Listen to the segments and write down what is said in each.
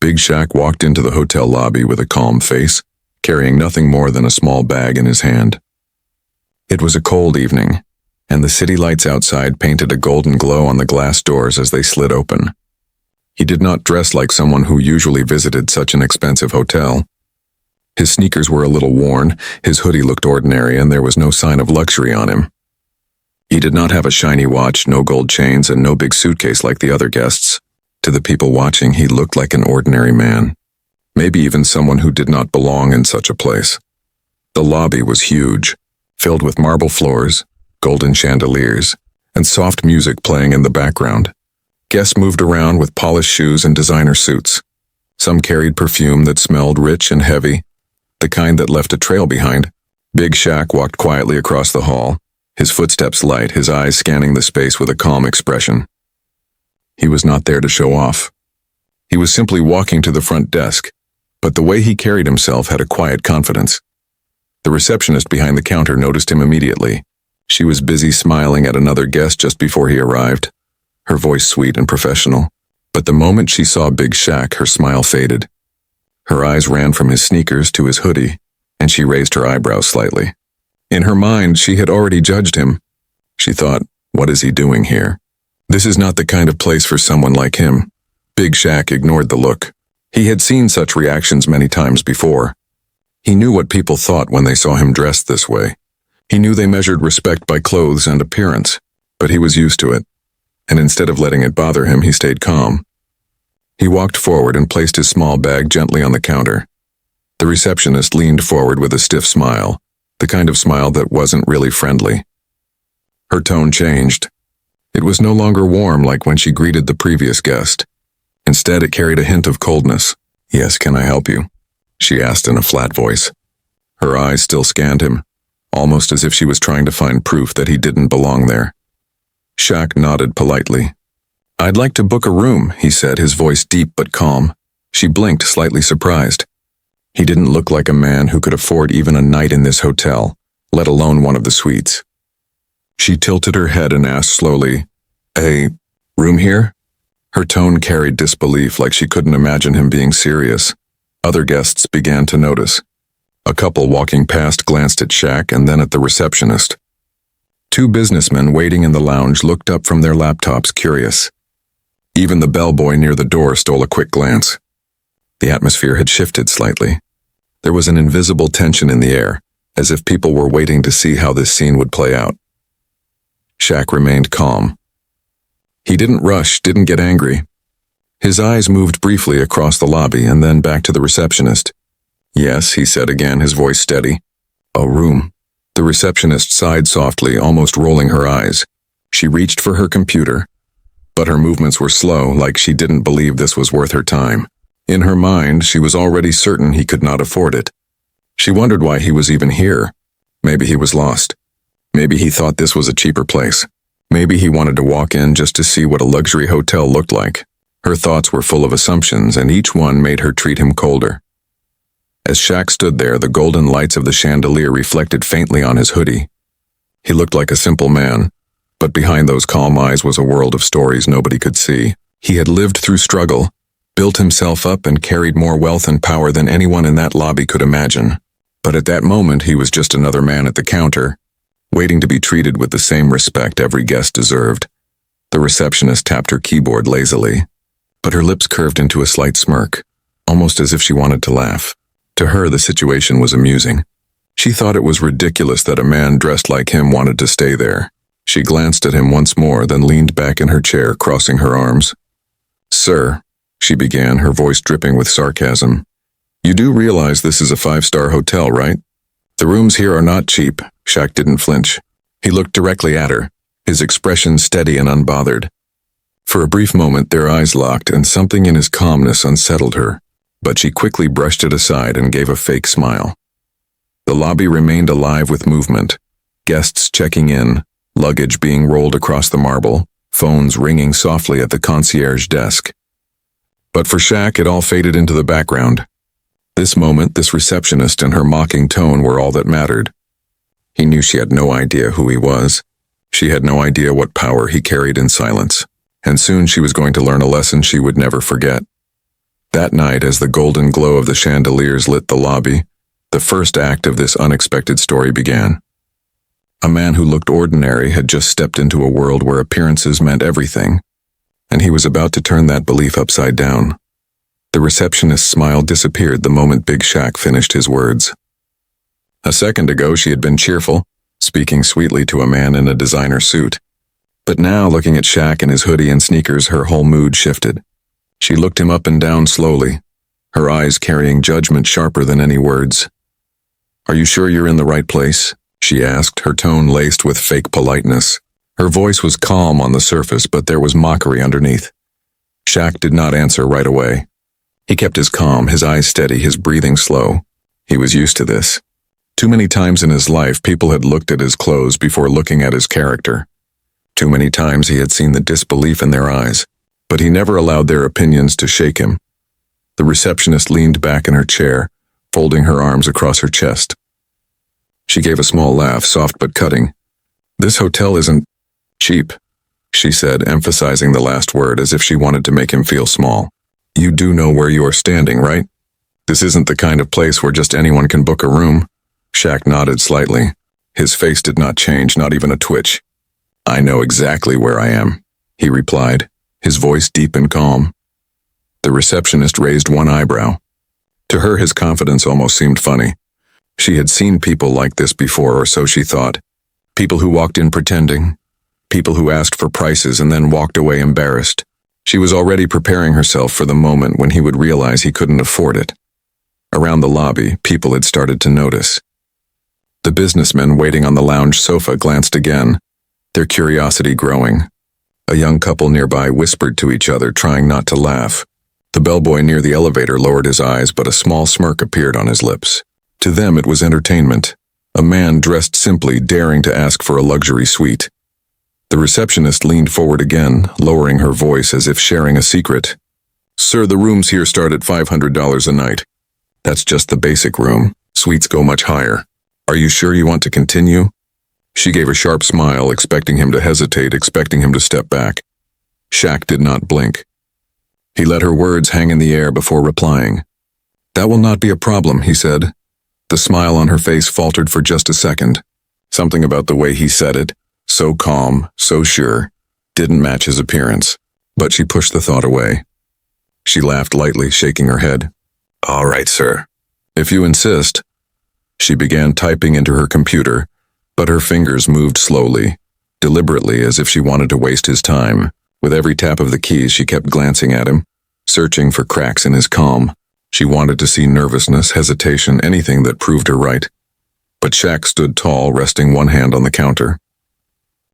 Big Shaq walked into the hotel lobby with a calm face, carrying nothing more than a small bag in his hand. It was a cold evening, and the city lights outside painted a golden glow on the glass doors as they slid open. He did not dress like someone who usually visited such an expensive hotel. His sneakers were a little worn, his hoodie looked ordinary, and there was no sign of luxury on him. He did not have a shiny watch, no gold chains, and no big suitcase like the other guests. To the people watching, he looked like an ordinary man. Maybe even someone who did not belong in such a place. The lobby was huge, filled with marble floors, golden chandeliers, and soft music playing in the background. Guests moved around with polished shoes and designer suits. Some carried perfume that smelled rich and heavy, the kind that left a trail behind. Big Shaq walked quietly across the hall, his footsteps light, his eyes scanning the space with a calm expression. He was not there to show off. He was simply walking to the front desk, but the way he carried himself had a quiet confidence. The receptionist behind the counter noticed him immediately. She was busy smiling at another guest just before he arrived, her voice sweet and professional. But the moment she saw Big Shaq, her smile faded. Her eyes ran from his sneakers to his hoodie, and she raised her eyebrows slightly. In her mind, she had already judged him. She thought, what is he doing here? This is not the kind of place for someone like him. Big Shaq ignored the look. He had seen such reactions many times before. He knew what people thought when they saw him dressed this way. He knew they measured respect by clothes and appearance, but he was used to it. And instead of letting it bother him, he stayed calm. He walked forward and placed his small bag gently on the counter. The receptionist leaned forward with a stiff smile, the kind of smile that wasn't really friendly. Her tone changed. It was no longer warm like when she greeted the previous guest. Instead, it carried a hint of coldness. "Yes, can I help you?" she asked in a flat voice. Her eyes still scanned him, almost as if she was trying to find proof that he didn't belong there. Shaq nodded politely. "I'd like to book a room," he said, his voice deep but calm. She blinked, slightly surprised. He didn't look like a man who could afford even a night in this hotel, let alone one of the suites. She tilted her head and asked slowly, "A room here?" Her tone carried disbelief, like she couldn't imagine him being serious. Other guests began to notice. A couple walking past glanced at Shaq and then at the receptionist. Two businessmen waiting in the lounge looked up from their laptops, curious. Even the bellboy near the door stole a quick glance. The atmosphere had shifted slightly. There was an invisible tension in the air, as if people were waiting to see how this scene would play out. Shaq remained calm. He didn't rush, didn't get angry. His eyes moved briefly across the lobby and then back to the receptionist. "Yes," he said again, his voice steady. "A room." The receptionist sighed softly, almost rolling her eyes. She reached for her computer, but her movements were slow, like she didn't believe this was worth her time. In her mind, she was already certain he could not afford it. She wondered why he was even here. Maybe he was lost. Maybe he thought this was a cheaper place. Maybe he wanted to walk in just to see what a luxury hotel looked like. Her thoughts were full of assumptions, and each one made her treat him colder. As Shaq stood there, the golden lights of the chandelier reflected faintly on his hoodie. He looked like a simple man, but behind those calm eyes was a world of stories nobody could see. He had lived through struggle, built himself up, and carried more wealth and power than anyone in that lobby could imagine. But at that moment, he was just another man at the counter, waiting to be treated with the same respect every guest deserved. The receptionist tapped her keyboard lazily, but her lips curved into a slight smirk, almost as if she wanted to laugh. To her, the situation was amusing. She thought it was ridiculous that a man dressed like him wanted to stay there. She glanced at him once more, then leaned back in her chair, crossing her arms. "Sir," she began, her voice dripping with sarcasm, "you do realize this is a 5-star hotel, right? The rooms here are not cheap." Shaq didn't flinch. He looked directly at her, his expression steady and unbothered. For a brief moment, their eyes locked, and something in his calmness unsettled her, but she quickly brushed it aside and gave a fake smile. The lobby remained alive with movement, guests checking in, luggage being rolled across the marble, phones ringing softly at the concierge desk. But for Shaq, it all faded into the background. This moment, this receptionist and her mocking tone were all that mattered. He knew she had no idea who he was. She had no idea what power he carried in silence. And soon she was going to learn a lesson she would never forget. That night, as the golden glow of the chandeliers lit the lobby, the first act of this unexpected story began. A man who looked ordinary had just stepped into a world where appearances meant everything, and he was about to turn that belief upside down. The receptionist's smile disappeared the moment Big Shaq finished his words. A second ago she had been cheerful, speaking sweetly to a man in a designer suit. But now, looking at Shaq in his hoodie and sneakers, her whole mood shifted. She looked him up and down slowly, her eyes carrying judgment sharper than any words. "Are you sure you're in the right place?" she asked, her tone laced with fake politeness. Her voice was calm on the surface, but there was mockery underneath. Shaq did not answer right away. He kept his calm, his eyes steady, his breathing slow. He was used to this. Too many times in his life, people had looked at his clothes before looking at his character. Too many times he had seen the disbelief in their eyes, but he never allowed their opinions to shake him. The receptionist leaned back in her chair, folding her arms across her chest. She gave a small laugh, soft but cutting. "This hotel isn't cheap," she said, emphasizing the last word as if she wanted to make him feel small. "You do know where you are standing, right? This isn't the kind of place where just anyone can book a room." Shaq nodded slightly. His face did not change, not even a twitch. "I know exactly where I am," he replied, his voice deep and calm. The receptionist raised one eyebrow. To her, his confidence almost seemed funny. She had seen people like this before, or so she thought. People who walked in pretending. People who asked for prices and then walked away embarrassed. She was already preparing herself for the moment when he would realize he couldn't afford it. Around the lobby, people had started to notice. The businessmen waiting on the lounge sofa glanced again, their curiosity growing. A young couple nearby whispered to each other, trying not to laugh. The bellboy near the elevator lowered his eyes, but a small smirk appeared on his lips. To them it was entertainment. A man dressed simply daring to ask for a luxury suite. The receptionist leaned forward again, lowering her voice as if sharing a secret. "Sir, the rooms here start at $500 a night. That's just the basic room. Suites go much higher. Are you sure you want to continue?" She gave a sharp smile, expecting him to hesitate, expecting him to step back. Shaq did not blink. He let her words hang in the air before replying. "That will not be a problem," he said. The smile on her face faltered for just a second. Something about the way he said it, so calm, so sure, didn't match his appearance, but she pushed the thought away. She laughed lightly, shaking her head. "All right, sir. If you insist." She began typing into her computer, but her fingers moved slowly, deliberately, as if she wanted to waste his time. With every tap of the keys, she kept glancing at him, searching for cracks in his calm. She wanted to see nervousness, hesitation, anything that proved her right. But Shaq stood tall, resting one hand on the counter.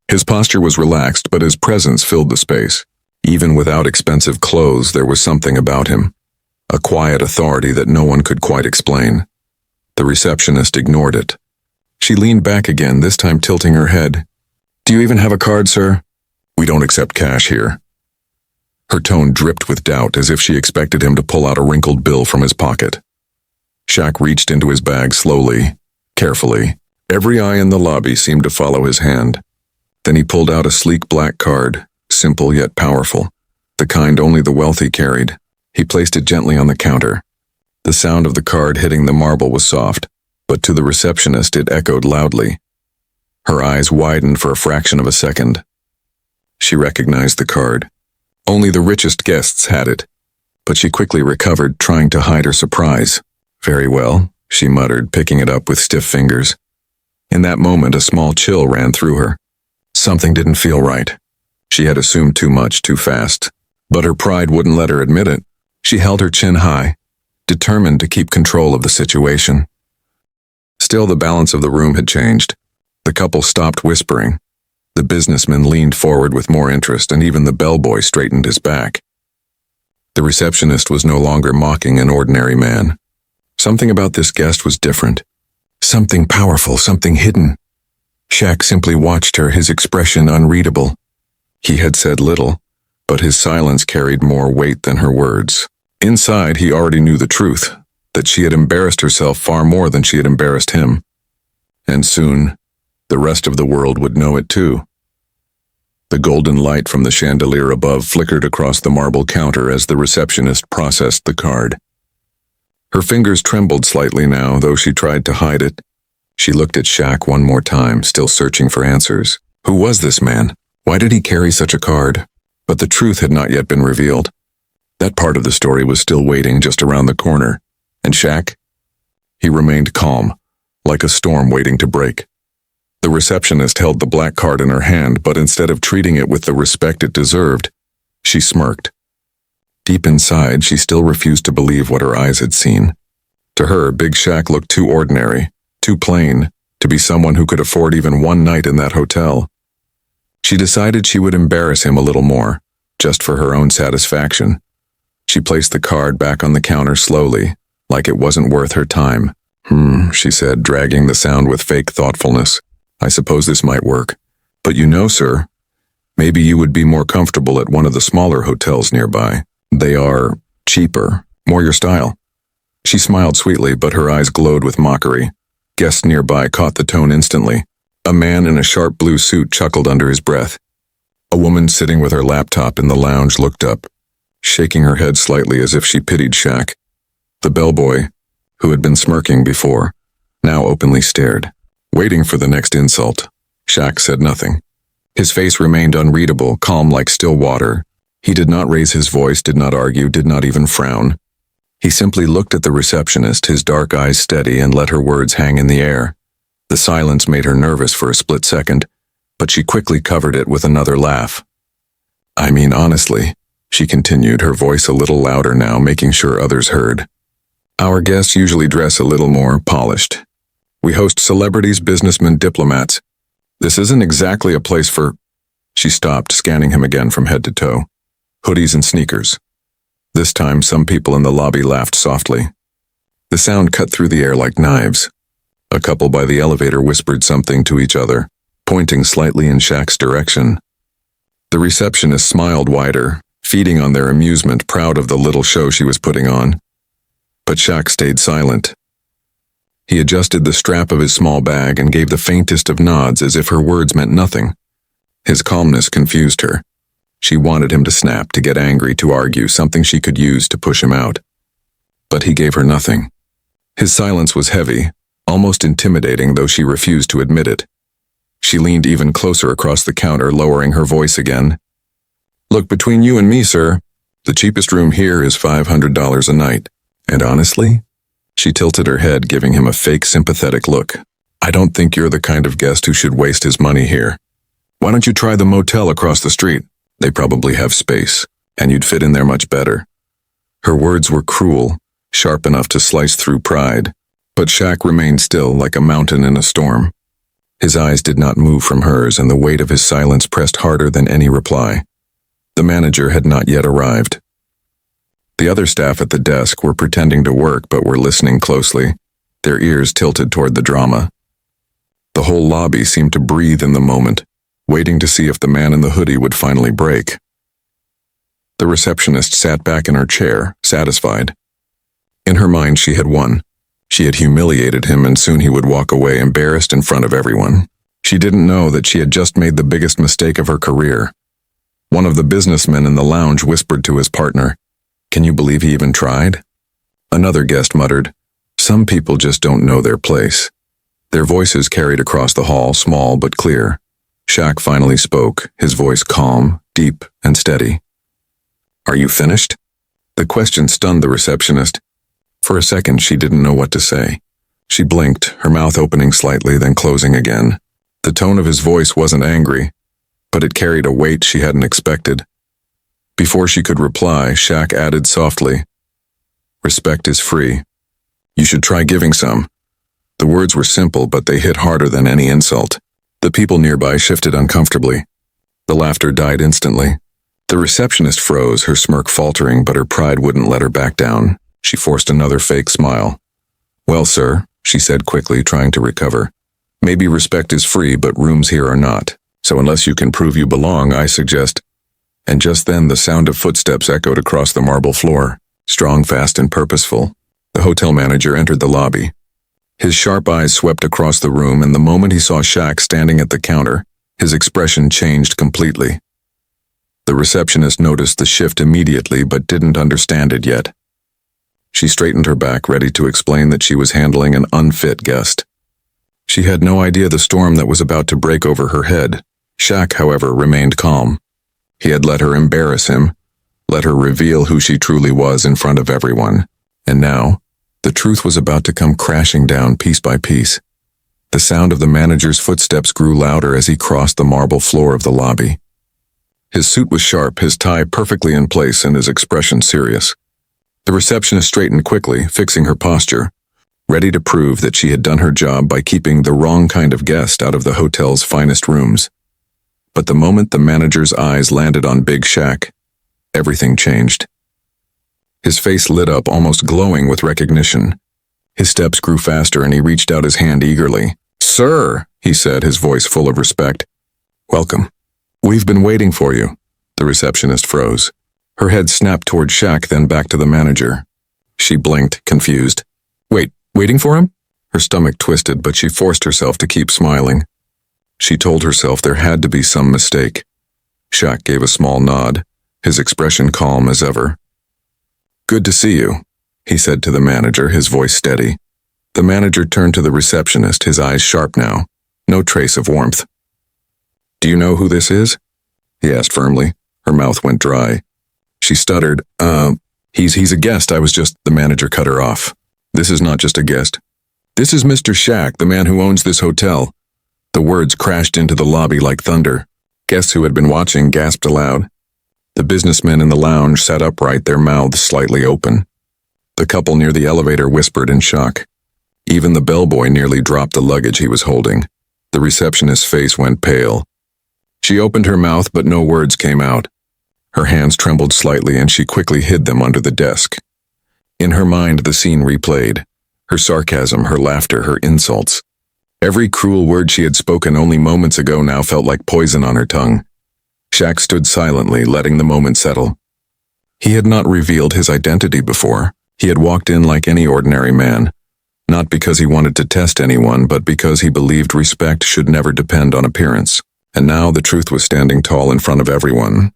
His posture was relaxed, but his presence filled the space. Even without expensive clothes, there was something about him. A quiet authority that no one could quite explain. The receptionist ignored it. She leaned back again, this time tilting her head. "Do you even have a card, sir?" "We don't accept cash here." Her tone dripped with doubt, as if she expected him to pull out a wrinkled bill from his pocket. Shaq reached into his bag slowly, carefully. Every eye in the lobby seemed to follow his hand. Then he pulled out a sleek black card, simple yet powerful, the kind only the wealthy carried. He placed it gently on the counter. The sound of the card hitting the marble was soft, but to the receptionist it echoed loudly. Her eyes widened for a fraction of a second. She recognized the card. Only the richest guests had it, but she quickly recovered, trying to hide her surprise. "Very well," she muttered, picking it up with stiff fingers. In that moment, a small chill ran through her. Something didn't feel right. She had assumed too much, too fast, but her pride wouldn't let her admit it. She held her chin high, determined to keep control of the situation. Still, the balance of the room had changed. The couple stopped whispering. The businessman leaned forward with more interest, and even the bellboy straightened his back. The receptionist was no longer mocking an ordinary man. Something about this guest was different. Something powerful, something hidden. Shaq simply watched her, his expression unreadable. He had said little, but his silence carried more weight than her words. Inside, he already knew the truth, that she had embarrassed herself far more than she had embarrassed him. And soon, the rest of the world would know it too. The golden light from the chandelier above flickered across the marble counter as the receptionist processed the card. Her fingers trembled slightly now, though she tried to hide it. She looked at Shaq one more time, still searching for answers. Who was this man? Why did he carry such a card? But the truth had not yet been revealed. That part of the story was still waiting just around the corner. And Shaq? He remained calm, like a storm waiting to break. The receptionist held the black card in her hand, but instead of treating it with the respect it deserved, she smirked. Deep inside, she still refused to believe what her eyes had seen. To her, Big Shaq looked too ordinary, too plain, to be someone who could afford even one night in that hotel. She decided she would embarrass him a little more, just for her own satisfaction. She placed the card back on the counter slowly, like it wasn't worth her time. She said, dragging the sound with fake thoughtfulness. I suppose this might work. But you know, sir, maybe you would be more comfortable at one of the smaller hotels nearby. They are cheaper, more your style. She smiled sweetly, but her eyes glowed with mockery. Guests nearby caught the tone instantly. A man in a sharp blue suit chuckled under his breath. A woman sitting with her laptop in the lounge looked up, shaking her head slightly as if she pitied Shaq. The bellboy, who had been smirking before, now openly stared, waiting for the next insult. Shaq said nothing. His face remained unreadable, calm like still water. He did not raise his voice, did not argue, did not even frown. He simply looked at the receptionist, his dark eyes steady, and let her words hang in the air. The silence made her nervous for a split second, but she quickly covered it with another laugh. I mean, honestly, she continued, her voice a little louder now, making sure others heard. Our guests usually dress a little more polished. We host celebrities, businessmen, diplomats. This isn't exactly a place for... She stopped, scanning him again from head to toe. Hoodies and sneakers. This time, some people in the lobby laughed softly. The sound cut through the air like knives. A couple by the elevator whispered something to each other, pointing slightly in Shaq's direction. The receptionist smiled wider, feeding on their amusement, proud of the little show she was putting on. But Shaq stayed silent. He adjusted the strap of his small bag and gave the faintest of nods as if her words meant nothing. His calmness confused her. She wanted him to snap, to get angry, to argue, something she could use to push him out. But he gave her nothing. His silence was heavy, almost intimidating, though she refused to admit it. She leaned even closer across the counter, lowering her voice again. Look, between you and me, sir, the cheapest room here is $500 a night. And honestly, she tilted her head, giving him a fake sympathetic look. I don't think you're the kind of guest who should waste his money here. Why don't you try the motel across the street? They probably have space, and you'd fit in there much better. Her words were cruel, sharp enough to slice through pride, but Shaq remained still like a mountain in a storm. His eyes did not move from hers, and the weight of his silence pressed harder than any reply. The manager had not yet arrived. The other staff at the desk were pretending to work but were listening closely, their ears tilted toward the drama. The whole lobby seemed to breathe in the moment, waiting to see if the man in the hoodie would finally break. The receptionist sat back in her chair, satisfied. In her mind, she had won. She had humiliated him, and soon he would walk away embarrassed in front of everyone. She didn't know that she had just made the biggest mistake of her career. One of the businessmen in the lounge whispered to his partner, "Can you believe he even tried?" Another guest muttered, "Some people just don't know their place." Their voices carried across the hall, small but clear. Shaq finally spoke, his voice calm, deep, and steady. "Are you finished?" The question stunned the receptionist. For a second, she didn't know what to say. She blinked, her mouth opening slightly, then closing again. The tone of his voice wasn't angry, but it carried a weight she hadn't expected. Before she could reply, Shaq added softly, "Respect is free. You should try giving some." The words were simple, but they hit harder than any insult. The people nearby shifted uncomfortably. The laughter died instantly. The receptionist froze, her smirk faltering, but her pride wouldn't let her back down. She forced another fake smile. "Well, sir," she said quickly, trying to recover. "Maybe respect is free, but rooms here are not. So unless you can prove you belong, I suggest..." And just then the sound of footsteps echoed across the marble floor, strong, fast, and purposeful. The hotel manager entered the lobby. His sharp eyes swept across the room, and the moment he saw Shaq standing at the counter, His expression changed completely. The receptionist noticed the shift immediately but didn't understand it yet. She straightened her back, ready to explain that she was handling an unfit guest. She had no idea the storm that was about to break over her head. Shaq, however, remained calm. He had let her embarrass him, let her reveal who she truly was in front of everyone. And now, the truth was about to come crashing down piece by piece. The sound of the manager's footsteps grew louder as he crossed the marble floor of the lobby. His suit was sharp, his tie perfectly in place, and his expression serious. The receptionist straightened quickly, fixing her posture, ready to prove that she had done her job by keeping the wrong kind of guest out of the hotel's finest rooms. But the moment the manager's eyes landed on Big Shaq, everything changed. His face lit up, almost glowing with recognition. His steps grew faster and he reached out his hand eagerly. "Sir," he said, his voice full of respect. "Welcome. We've been waiting for you." The receptionist froze. Her head snapped toward Shaq, then back to the manager. She blinked, confused. Waiting for him?" Her stomach twisted, but she forced herself to keep smiling. She told herself there had to be some mistake. Shaq gave a small nod, his expression calm as ever. "Good to see you," he said to the manager, his voice steady. The manager turned to the receptionist, his eyes sharp now, no trace of warmth. "Do you know who this is?" he asked firmly. Her mouth went dry. She stuttered, He's a guest, I was just—" The manager cut her off. "This is not just a guest. This is Mr. Shaq, the man who owns this hotel." The words crashed into the lobby like thunder. Guests who had been watching gasped aloud. The businessmen in the lounge sat upright, their mouths slightly open. The couple near the elevator whispered in shock. Even the bellboy nearly dropped the luggage he was holding. The receptionist's face went pale. She opened her mouth, but no words came out. Her hands trembled slightly and she quickly hid them under the desk. In her mind, the scene replayed. Her sarcasm, her laughter, her insults. Every cruel word she had spoken only moments ago now felt like poison on her tongue. Shaq stood silently, letting the moment settle. He had not revealed his identity before. He had walked in like any ordinary man, not because he wanted to test anyone, but because he believed respect should never depend on appearance. And now the truth was standing tall in front of everyone.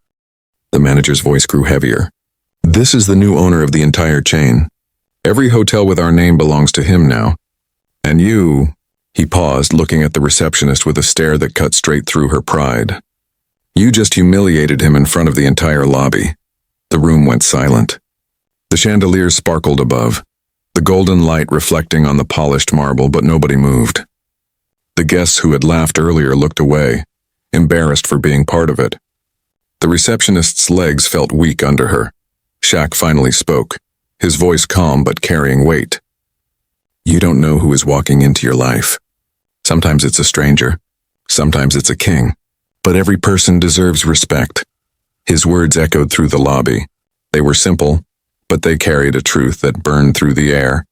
The manager's voice grew heavier. "This is the new owner of the entire chain. Every hotel with our name belongs to him now. And you—" He paused, looking at the receptionist with a stare that cut straight through her pride. "You just humiliated him in front of the entire lobby." The room went silent. The chandeliers sparkled above, the golden light reflecting on the polished marble, but nobody moved. The guests who had laughed earlier looked away, embarrassed for being part of it. The receptionist's legs felt weak under her. Shaq finally spoke, his voice calm but carrying weight. "You don't know who is walking into your life. Sometimes it's a stranger, sometimes it's a king, but every person deserves respect." His words echoed through the lobby. They were simple, but they carried a truth that burned through the air.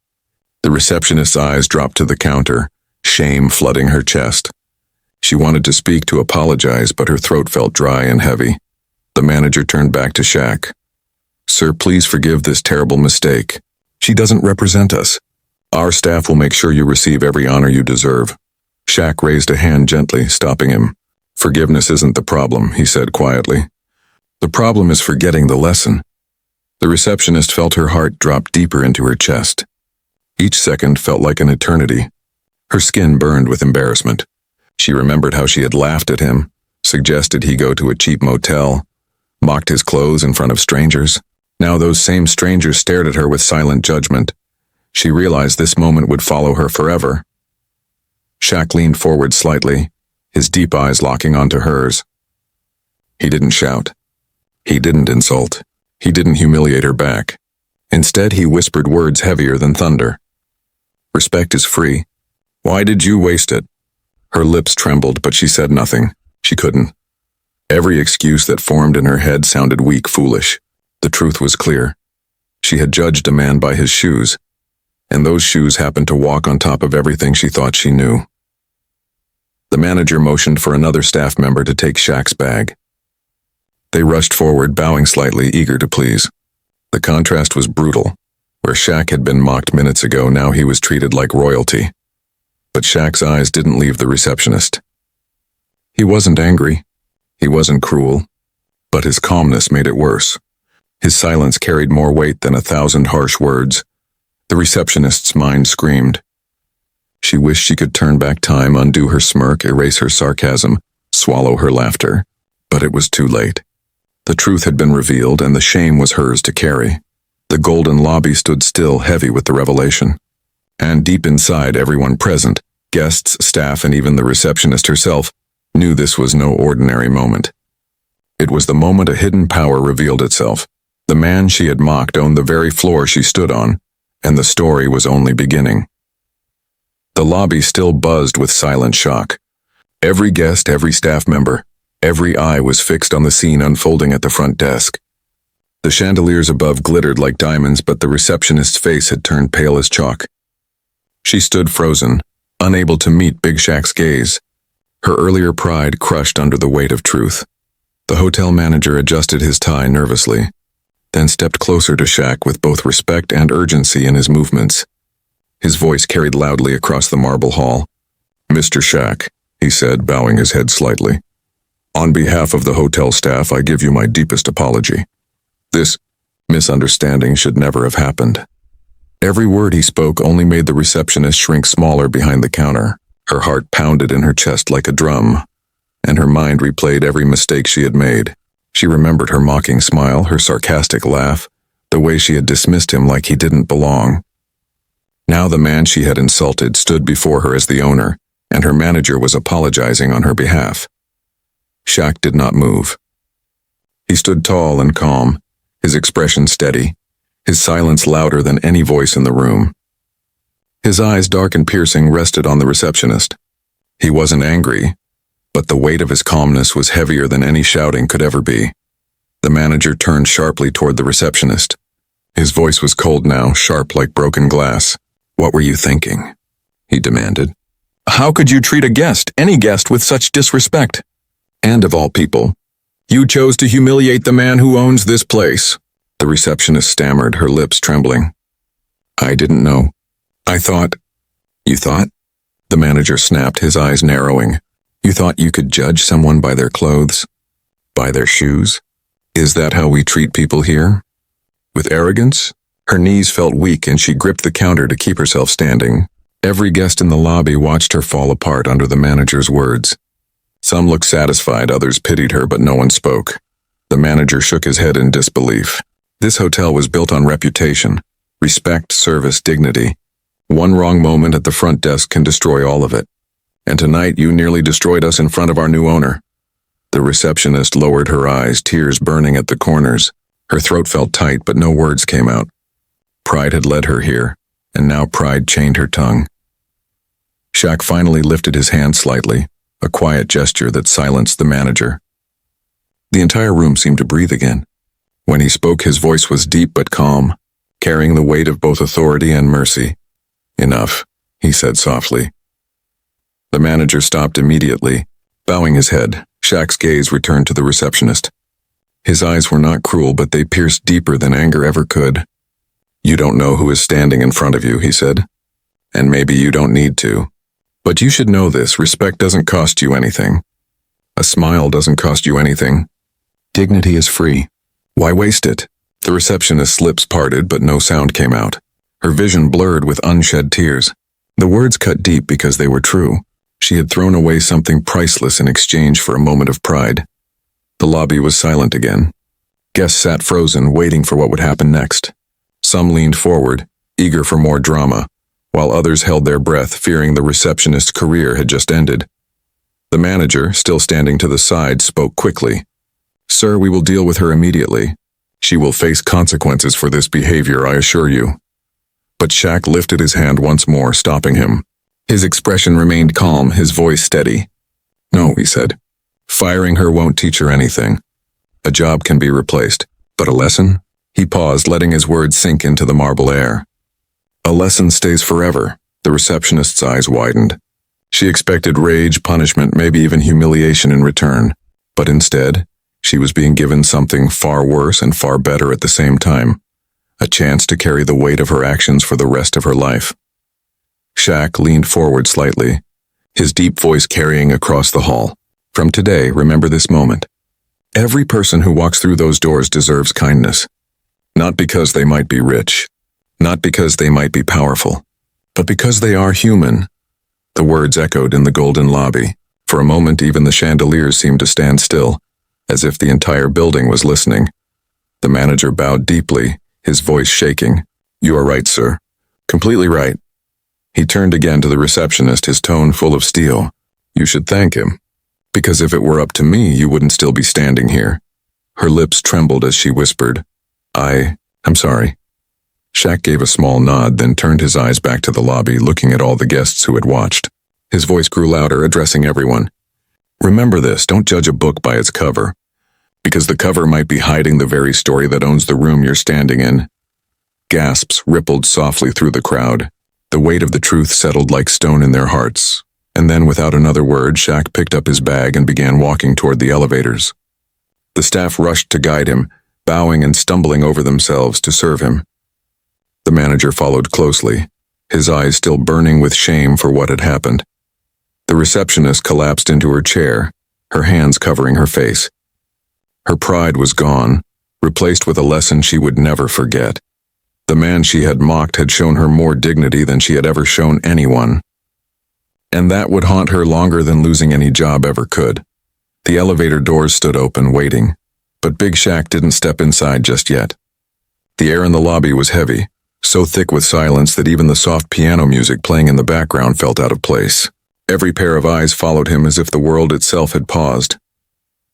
The receptionist's eyes dropped to the counter, shame flooding her chest. She wanted to speak, to apologize, but her throat felt dry and heavy. The manager turned back to Shaq. "Sir, please forgive this terrible mistake. She doesn't represent us. Our staff will make sure you receive every honor you deserve." Shaq raised a hand gently, stopping him. "Forgiveness isn't the problem," he said quietly. "The problem is forgetting the lesson." The receptionist felt her heart drop deeper into her chest. Each second felt like an eternity. Her skin burned with embarrassment. She remembered how she had laughed at him, suggested he go to a cheap motel, mocked his clothes in front of strangers. Now those same strangers stared at her with silent judgment. She realized this moment would follow her forever. Shaq leaned forward slightly, his deep eyes locking onto hers. He didn't shout. He didn't insult. He didn't humiliate her back. Instead, he whispered words heavier than thunder. "Respect is free. Why did you waste it?" Her lips trembled, but she said nothing. She couldn't. Every excuse that formed in her head sounded weak, foolish. The truth was clear. She had judged a man by his shoes, and those shoes happened to walk on top of everything she thought she knew. The manager motioned for another staff member to take Shaq's bag. They rushed forward, bowing slightly, eager to please. The contrast was brutal. Where Shaq had been mocked minutes ago, now he was treated like royalty. But Shaq's eyes didn't leave the receptionist. He wasn't angry. He wasn't cruel. But his calmness made it worse. His silence carried more weight than 1,000 harsh words. The receptionist's mind screamed. She wished she could turn back time, undo her smirk, erase her sarcasm, swallow her laughter. But it was too late. The truth had been revealed, and the shame was hers to carry. The golden lobby stood still, heavy with the revelation. And deep inside, everyone present, guests, staff, and even the receptionist herself, knew this was no ordinary moment. It was the moment a hidden power revealed itself. The man she had mocked owned the very floor she stood on, and the story was only beginning. The lobby still buzzed with silent shock. Every guest, every staff member, every eye was fixed on the scene unfolding at the front desk. The chandeliers above glittered like diamonds, but the receptionist's face had turned pale as chalk. She stood frozen, unable to meet Big Shaq's gaze. Her earlier pride crushed under the weight of truth. The hotel manager adjusted his tie nervously, then stepped closer to Shaq with both respect and urgency in his movements. His voice carried loudly across the marble hall. "Mr. Shaq," he said, bowing his head slightly. "On behalf of the hotel staff, I give you my deepest apology. This misunderstanding should never have happened." Every word he spoke only made the receptionist shrink smaller behind the counter. Her heart pounded in her chest like a drum, and her mind replayed every mistake she had made. She remembered her mocking smile, her sarcastic laugh, the way she had dismissed him like he didn't belong. Now the man she had insulted stood before her as the owner, and her manager was apologizing on her behalf. Shaq did not move. He stood tall and calm, his expression steady, his silence louder than any voice in the room. His eyes, dark and piercing, rested on the receptionist. He wasn't angry, but the weight of his calmness was heavier than any shouting could ever be. The manager turned sharply toward the receptionist. His voice was cold now, sharp like broken glass. "What were you thinking?" he demanded. "How could you treat a guest, any guest, with such disrespect? And of all people, you chose to humiliate the man who owns this place." The receptionist stammered, her lips trembling. "I didn't know. I thought..." "You thought?" The manager snapped, his eyes narrowing. "You thought you could judge someone by their clothes? By their shoes? Is that how we treat people here? With arrogance?" Her knees felt weak and she gripped the counter to keep herself standing. Every guest in the lobby watched her fall apart under the manager's words. Some looked satisfied, others pitied her, but no one spoke. The manager shook his head in disbelief. This hotel was built on reputation, respect, service, dignity. One wrong moment at the front desk can destroy all of it. And tonight you nearly destroyed us in front of our new owner. The receptionist lowered her eyes, tears burning at the corners. Her throat felt tight, but no words came out. Pride had led her here, and now pride chained her tongue. Shaq finally lifted his hand slightly, a quiet gesture that silenced the manager. The entire room seemed to breathe again. When he spoke, his voice was deep but calm, carrying the weight of both authority and mercy. "Enough," he said softly. The manager stopped immediately, bowing his head. Shaq's gaze returned to the receptionist. His eyes were not cruel, but they pierced deeper than anger ever could. "You don't know who is standing in front of you," he said. "And maybe you don't need to. But you should know this: respect doesn't cost you anything. A smile doesn't cost you anything. Dignity is free. Why waste it?" The receptionist's lips parted, but no sound came out. Her vision blurred with unshed tears. The words cut deep because they were true. She had thrown away something priceless in exchange for a moment of pride. The lobby was silent again. Guests sat frozen, waiting for what would happen next. Some leaned forward, eager for more drama, while others held their breath, fearing the receptionist's career had just ended. The manager, still standing to the side, spoke quickly. "Sir, we will deal with her immediately. She will face consequences for this behavior, I assure you." But Shaq lifted his hand once more, stopping him. His expression remained calm, his voice steady. "No," he said. "Firing her won't teach her anything. A job can be replaced, but a lesson?" He paused, letting his words sink into the marble air. "A lesson stays forever." The receptionist's eyes widened. She expected rage, punishment, maybe even humiliation in return. But instead, she was being given something far worse and far better at the same time. A chance to carry the weight of her actions for the rest of her life. Shaq leaned forward slightly, his deep voice carrying across the hall. From today, remember this moment. Every person who walks through those doors deserves kindness. Not because they might be rich, not because they might be powerful, but because they are human." The words echoed in the golden lobby. For a moment, even the chandeliers seemed to stand still, as if the entire building was listening. The manager bowed deeply, his voice shaking. "You are right, sir. Completely right." He turned again to the receptionist, his tone full of steel. "You should thank him. Because if it were up to me, you wouldn't still be standing here." Her lips trembled as she whispered, I'm sorry." Shaq gave a small nod, then turned his eyes back to the lobby, looking at all the guests who had watched. His voice grew louder, addressing everyone. "Remember this, don't judge a book by its cover. Because the cover might be hiding the very story that owns the room you're standing in." Gasps rippled softly through the crowd. The weight of the truth settled like stone in their hearts. And then, without another word, Shaq picked up his bag and began walking toward the elevators. The staff rushed to guide him, bowing and stumbling over themselves to serve him. The manager followed closely, his eyes still burning with shame for what had happened. The receptionist collapsed into her chair, her hands covering her face. Her pride was gone, replaced with a lesson she would never forget. The man she had mocked had shown her more dignity than she had ever shown anyone. And that would haunt her longer than losing any job ever could. The elevator doors stood open, waiting. But Big Shaq didn't step inside just yet. The air in the lobby was heavy, so thick with silence that even the soft piano music playing in the background felt out of place. Every pair of eyes followed him as if the world itself had paused.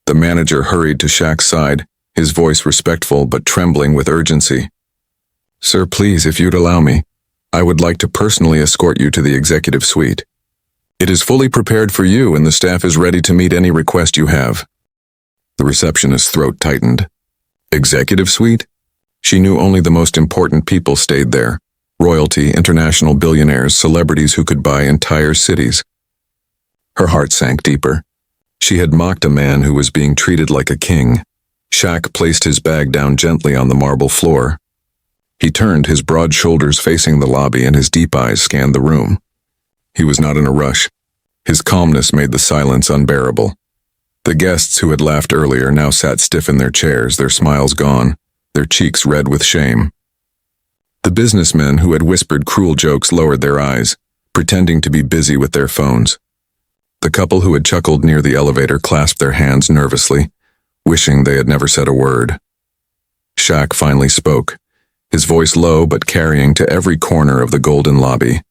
The manager hurried to Shaq's side, his voice respectful but trembling with urgency. "Sir, please, if you'd allow me, I would like to personally escort you to the executive suite. It is fully prepared for you and the staff is ready to meet any request you have." The receptionist's throat tightened. Executive suite? She knew only the most important people stayed there. Royalty, international billionaires, celebrities who could buy entire cities. Her heart sank deeper. She had mocked a man who was being treated like a king. Shaq placed his bag down gently on the marble floor. He turned, his broad shoulders facing the lobby, and his deep eyes scanned the room. He was not in a rush. His calmness made the silence unbearable. The guests who had laughed earlier now sat stiff in their chairs, their smiles gone, their cheeks red with shame. The businessmen who had whispered cruel jokes lowered their eyes, pretending to be busy with their phones. The couple who had chuckled near the elevator clasped their hands nervously, wishing they had never said a word. Shaq finally spoke, his voice low but carrying to every corner of the golden lobby.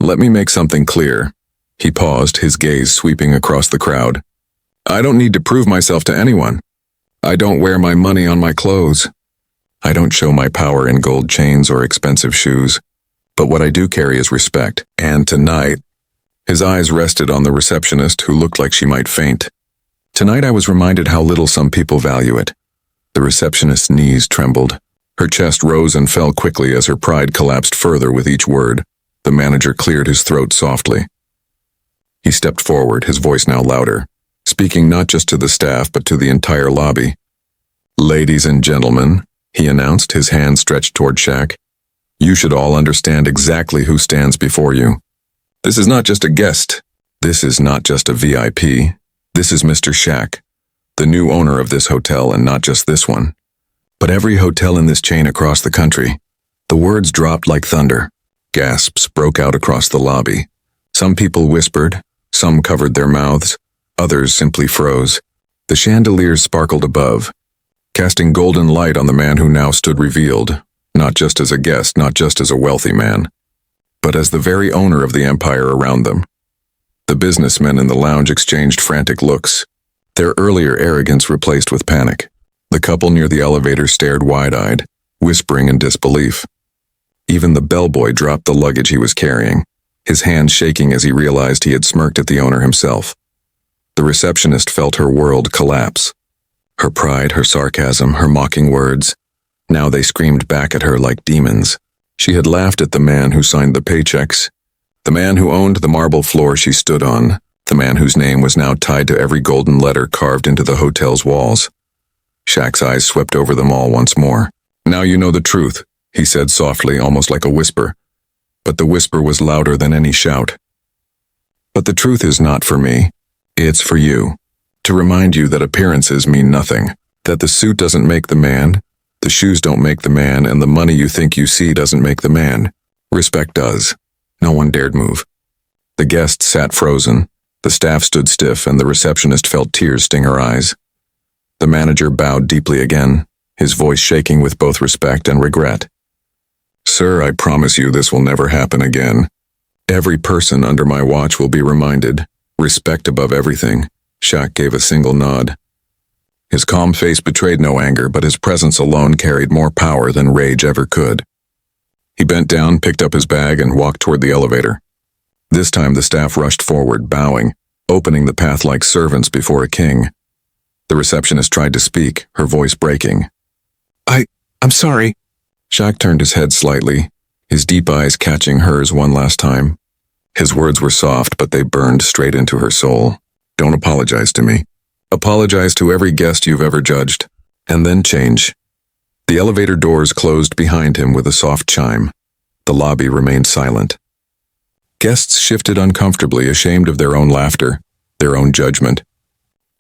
"Let me make something clear." He paused, his gaze sweeping across the crowd. "I don't need to prove myself to anyone. I don't wear my money on my clothes. I don't show my power in gold chains or expensive shoes. But what I do carry is respect. And tonight..." His eyes rested on the receptionist, who looked like she might faint. "Tonight I was reminded how little some people value it." The receptionist's knees trembled. Her chest rose and fell quickly as her pride collapsed further with each word. The manager cleared his throat softly. He stepped forward, his voice now louder, speaking not just to the staff but to the entire lobby. "Ladies and gentlemen," he announced, his hand stretched toward Shaq, "you should all understand exactly who stands before you. This is not just a guest. This is not just a VIP. This is Mr. Shaq, the new owner of this hotel, and not just this one, but every hotel in this chain across the country." The words dropped like thunder. Gasps broke out across the lobby. Some people whispered, some covered their mouths, others simply froze. The chandeliers sparkled above, casting golden light on the man who now stood revealed, not just as a guest, not just as a wealthy man, but as the very owner of the empire around them. The businessmen in the lounge exchanged frantic looks, their earlier arrogance replaced with panic. The couple near the elevator stared wide-eyed, whispering in disbelief. Even the bellboy dropped the luggage he was carrying, his hands shaking as he realized he had smirked at the owner himself. The receptionist felt her world collapse. Her pride, her sarcasm, her mocking words, now they screamed back at her like demons. She had laughed at the man who signed the paychecks, the man who owned the marble floor she stood on, the man whose name was now tied to every golden letter carved into the hotel's walls. Shaq's eyes swept over them all once more. "Now you know the truth," he said softly, almost like a whisper. But the whisper was louder than any shout. "But the truth is not for me. It's for you. To remind you that appearances mean nothing. That the suit doesn't make the man, the shoes don't make the man, and the money you think you see doesn't make the man. Respect does. No one dared move. The guests sat frozen, the staff stood stiff, and the receptionist felt tears sting her eyes. The manager bowed deeply again, his voice shaking with both respect and regret. Sir, I promise you this will never happen again. Every person under my watch will be reminded. Respect above everything. Shaq gave a single nod. His calm face betrayed no anger, but his presence alone carried more power than rage ever could. He bent down, picked up his bag, and walked toward the elevator. This time the staff rushed forward, bowing, opening the path like servants before a king. The receptionist tried to speak, her voice breaking. I'm sorry. Shaq turned his head slightly, his deep eyes catching hers one last time. His words were soft, but they burned straight into her soul. Don't apologize to me. Apologize to every guest you've ever judged, and then change. The elevator doors closed behind him with a soft chime. The lobby remained silent. Guests shifted uncomfortably, ashamed of their own laughter, their own judgment.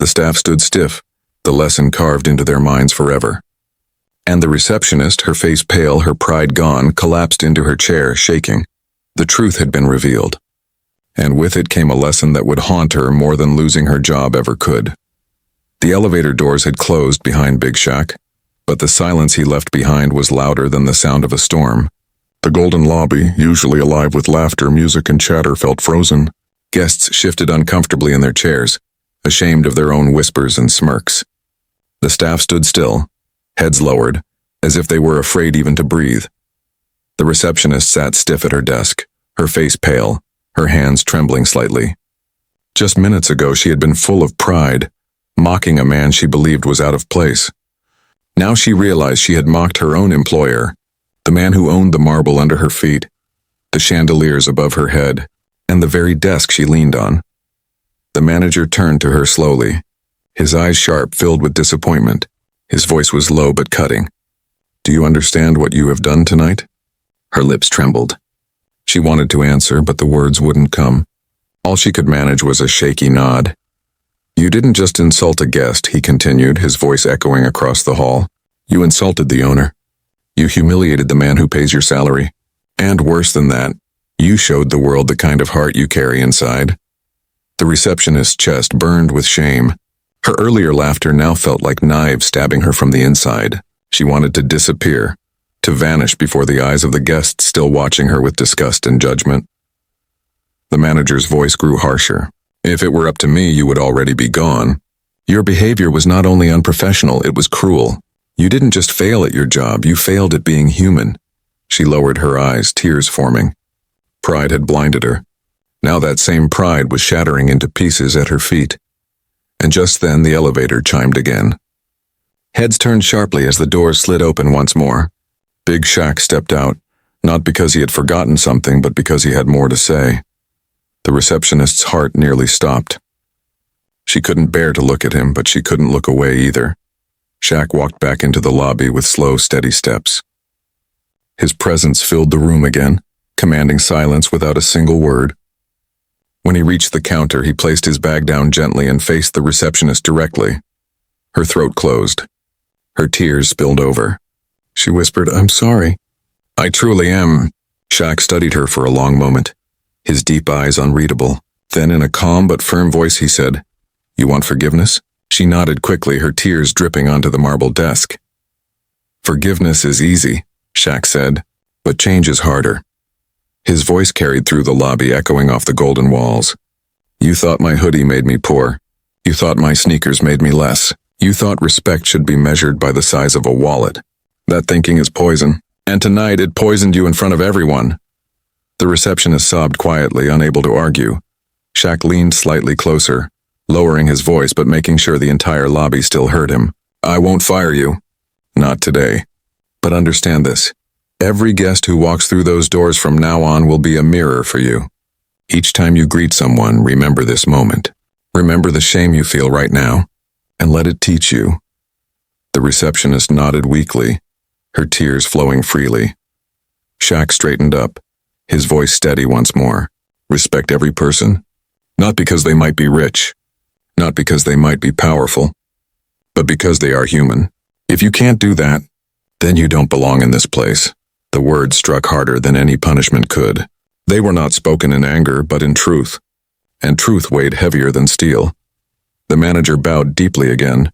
The staff stood stiff, the lesson carved into their minds forever. And the receptionist, her face pale, her pride gone, collapsed into her chair, shaking. The truth had been revealed. And with it came a lesson that would haunt her more than losing her job ever could. The elevator doors had closed behind Big Shaq, but the silence he left behind was louder than the sound of a storm. The golden lobby, usually alive with laughter, music, and chatter, felt frozen. Guests shifted uncomfortably in their chairs, ashamed of their own whispers and smirks. The staff stood still, heads lowered, as if they were afraid even to breathe. The receptionist sat stiff at her desk, her face pale, her hands trembling slightly. Just minutes ago she had been full of pride, mocking a man she believed was out of place. Now she realized she had mocked her own employer, the man who owned the marble under her feet, the chandeliers above her head, and the very desk she leaned on. The manager turned to her slowly, his eyes sharp, filled with disappointment. His voice was low but cutting. Do you understand what you have done tonight? Her lips trembled. She wanted to answer, but the words wouldn't come. All she could manage was a shaky nod. You didn't just insult a guest, he continued, his voice echoing across the hall. You insulted the owner. You humiliated the man who pays your salary. And worse than that, you showed the world the kind of heart you carry inside. The receptionist's chest burned with shame. Her earlier laughter now felt like knives stabbing her from the inside. She wanted to disappear, to vanish before the eyes of the guests still watching her with disgust and judgment. The manager's voice grew harsher. If it were up to me, you would already be gone. Your behavior was not only unprofessional, it was cruel. You didn't just fail at your job, you failed at being human. She lowered her eyes, tears forming. Pride had blinded her. Now that same pride was shattering into pieces at her feet. And just then the elevator chimed again. Heads turned sharply as the doors slid open once more. Big Shaq stepped out, not because he had forgotten something, but because he had more to say. The receptionist's heart nearly stopped. She couldn't bear to look at him, but she couldn't look away either. Shaq walked back into the lobby with slow, steady steps. His presence filled the room again, commanding silence without a single word. When he reached the counter, he placed his bag down gently and faced the receptionist directly. Her throat closed. Her tears spilled over. She whispered, I'm sorry. I truly am. Shaq studied her for a long moment, his deep eyes unreadable. Then in a calm but firm voice he said, You want forgiveness? She nodded quickly, her tears dripping onto the marble desk. Forgiveness is easy, Shaq said, but change is harder. His voice carried through the lobby, echoing off the golden walls. You thought my hoodie made me poor. You thought my sneakers made me less. You thought respect should be measured by the size of a wallet. That thinking is poison, and tonight it poisoned you in front of everyone. The receptionist sobbed quietly, unable to argue. Shaq leaned slightly closer, lowering his voice but making sure the entire lobby still heard him. I won't fire you. Not today. But understand this. Every guest who walks through those doors from now on will be a mirror for you. Each time you greet someone, remember this moment. Remember the shame you feel right now, and let it teach you. The receptionist nodded weakly, her tears flowing freely. Shaq straightened up, his voice steady once more. Respect every person, not because they might be rich, not because they might be powerful, but because they are human. If you can't do that, then you don't belong in this place. The words struck harder than any punishment could. They were not spoken in anger, but in truth, and truth weighed heavier than steel. The manager bowed deeply again.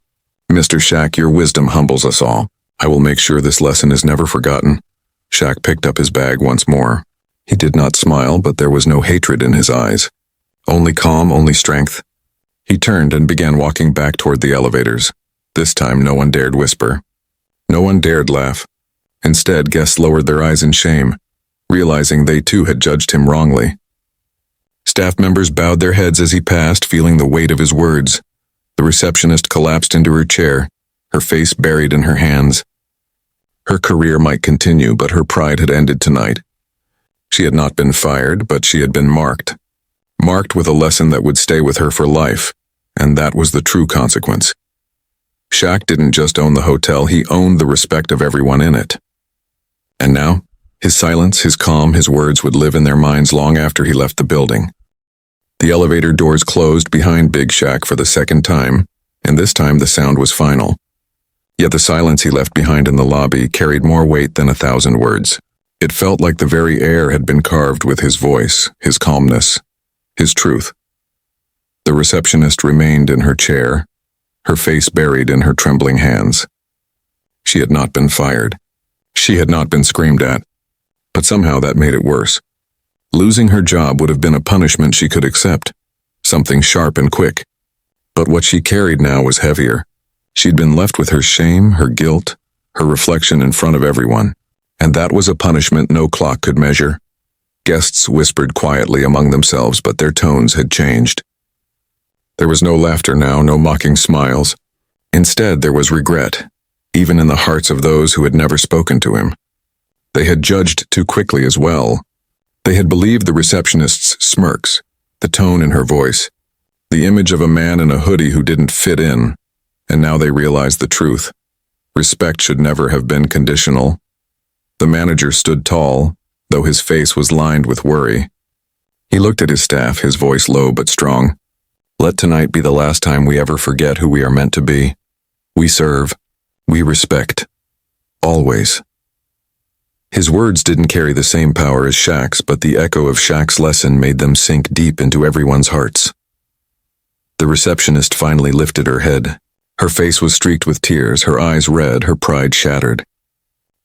"Mr. Shaq, your wisdom humbles us all. I will make sure this lesson is never forgotten." Shaq picked up his bag once more. He did not smile, but there was no hatred in his eyes. Only calm, only strength. He turned and began walking back toward the elevators. This time no one dared whisper. No one dared laugh. Instead, guests lowered their eyes in shame, realizing they too had judged him wrongly. Staff members bowed their heads as he passed, feeling the weight of his words. The receptionist collapsed into her chair, her face buried in her hands. Her career might continue, but her pride had ended tonight. She had not been fired, but she had been marked. Marked with a lesson that would stay with her for life, and that was the true consequence. Shaq didn't just own the hotel, he owned the respect of everyone in it. And now, his silence, his calm, his words would live in their minds long after he left the building. The elevator doors closed behind Big Shaq for the second time, and this time the sound was final. Yet the silence he left behind in the lobby carried more weight than 1,000 words. It felt like the very air had been carved with his voice, his calmness, his truth. The receptionist remained in her chair, her face buried in her trembling hands. She had not been fired. She had not been screamed at. But somehow that made it worse. Losing her job would have been a punishment she could accept, something sharp and quick. But what she carried now was heavier. She'd been left with her shame, her guilt, her reflection in front of everyone. And that was a punishment no clock could measure. Guests whispered quietly among themselves, but their tones had changed. There was no laughter now, no mocking smiles. Instead, there was regret, even in the hearts of those who had never spoken to him. They had judged too quickly as well. They had believed the receptionist's smirks, the tone in her voice, the image of a man in a hoodie who didn't fit in, and now they realized the truth. Respect should never have been conditional. The manager stood tall, though his face was lined with worry. He looked at his staff, his voice low but strong. "Let tonight be the last time we ever forget who we are meant to be. We serve. We respect. Always." His words didn't carry the same power as Shaq's, but the echo of Shaq's lesson made them sink deep into everyone's hearts. The receptionist finally lifted her head. Her face was streaked with tears, her eyes red, her pride shattered.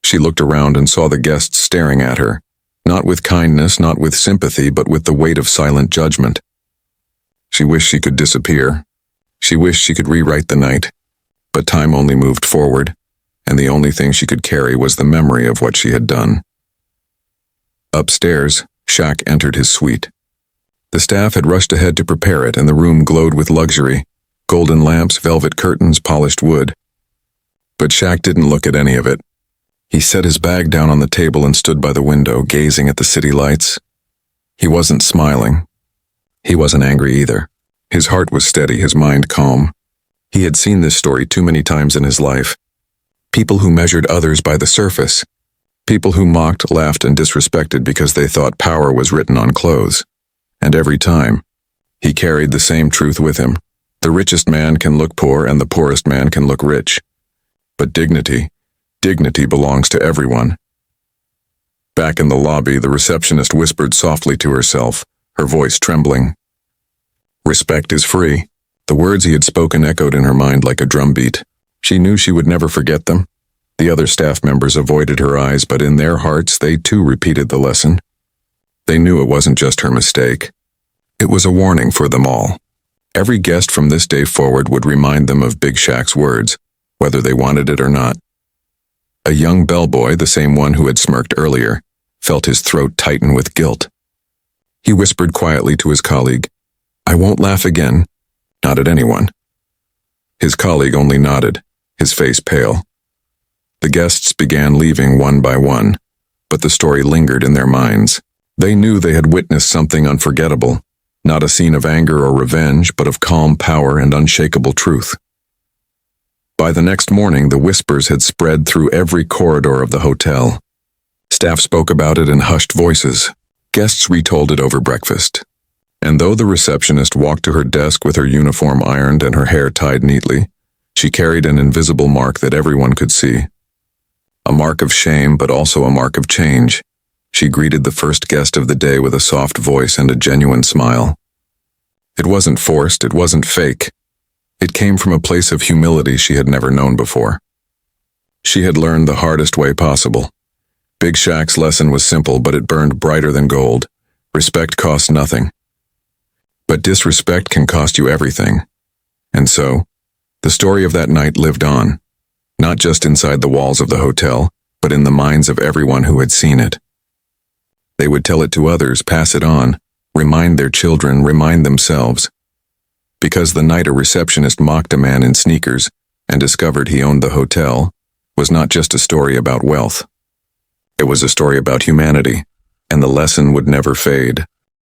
She looked around and saw the guests staring at her, not with kindness, not with sympathy, but with the weight of silent judgment. She wished she could disappear. She wished she could rewrite the night. But time only moved forward, and the only thing she could carry was the memory of what she had done. Upstairs, Shaq entered his suite. The staff had rushed ahead to prepare it, and the room glowed with luxury, golden lamps, velvet curtains, polished wood. But Shaq didn't look at any of it. He set his bag down on the table and stood by the window, gazing at the city lights. He wasn't smiling. He wasn't angry either. His heart was steady, his mind calm. He had seen this story too many times in his life. People who measured others by the surface. People who mocked, laughed, and disrespected because they thought power was written on clothes. And every time, he carried the same truth with him. The richest man can look poor and the poorest man can look rich. But dignity belongs to everyone. Back in the lobby, the receptionist whispered softly to herself, her voice trembling. "Respect is free." The words he had spoken echoed in her mind like a drumbeat. She knew she would never forget them. The other staff members avoided her eyes, but in their hearts they too repeated the lesson. They knew it wasn't just her mistake. It was a warning for them all. Every guest from this day forward would remind them of Big Shaq's words, whether they wanted it or not. A young bellboy, the same one who had smirked earlier, felt his throat tighten with guilt. He whispered quietly to his colleague, "I won't laugh again, not at anyone." His colleague only nodded, his face pale. The guests began leaving one by one, but the story lingered in their minds. They knew they had witnessed something unforgettable, not a scene of anger or revenge, but of calm power and unshakable truth. By the next morning, the whispers had spread through every corridor of the hotel. Staff spoke about it in hushed voices. Guests retold it over breakfast. And though the receptionist walked to her desk with her uniform ironed and her hair tied neatly, she carried an invisible mark that everyone could see. A mark of shame, but also a mark of change. She greeted the first guest of the day with a soft voice and a genuine smile. It wasn't forced, it wasn't fake. It came from a place of humility she had never known before. She had learned the hardest way possible. Big Shaq's lesson was simple, but it burned brighter than gold. Respect costs nothing. But disrespect can cost you everything. And so, the story of that night lived on, not just inside the walls of the hotel, but in the minds of everyone who had seen it. They would tell it to others, pass it on, remind their children, remind themselves. Because the night a receptionist mocked a man in sneakers and discovered he owned the hotel was not just a story about wealth. It was a story about humanity, and the lesson would never fade.